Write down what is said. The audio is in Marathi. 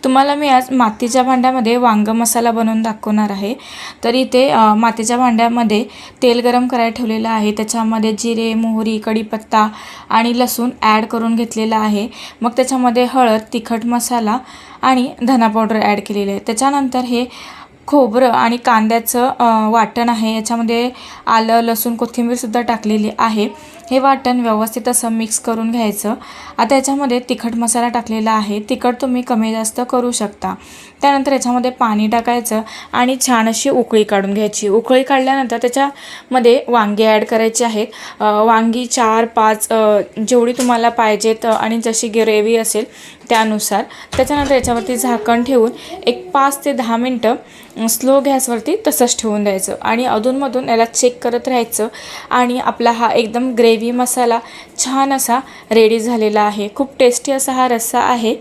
तुम्हाला मी आज मातीच्या भांड्यामध्ये वांग मसाला बनवून दाखवणार आहे। तर इथे मातीच्या भांड्यामध्ये तेल गरम करायला ठेवलेलं आहे। त्याच्यामध्ये जिरे, मोहरी, कढीपत्ता आणि लसूण ॲड करून घेतलेला आहे। मग त्याच्यामध्ये हळद, तिखट मसाला आणि धना पावडर ॲड केलेले आहे। त्याच्यानंतर हे खोबरं आणि कांद्याचं वाटण आहे। याच्यामध्ये आलं, लसूण, कोथिंबीर सुद्धा टाकलेली आहे। हे वाटण व्यवस्थित असं मिक्स करून घ्यायचं। आता याच्यामध्ये तिखट मसाला टाकलेला आहे। तिखट तुम्ही कमी जास्त करू शकता। त्यानंतर याच्यामध्ये पाणी टाकायचं आणि छान अशी उकळी काढून घ्यायची। उकळी काढल्यानंतर त्याच्यामध्ये वांगी ॲड करायची आहेत। वांगी 4-5 जेवढी तुम्हाला पाहिजेत आणि जशी ग्रेव्ही असेल त्यानुसार। त्याच्यानंतर याच्यावरती झाकण ठेवून एक 5 ते 10 मिनटं स्लो गॅसवरती तसंच ठेवून द्यायचं आणि अधूनमधून याला चेक करत राहायचं। आणि आपला हा एकदम ग्रेव्ही मसाला छान असा रेडी झालेला आहे। खूप टेस्टी असा हा रस्सा आहे।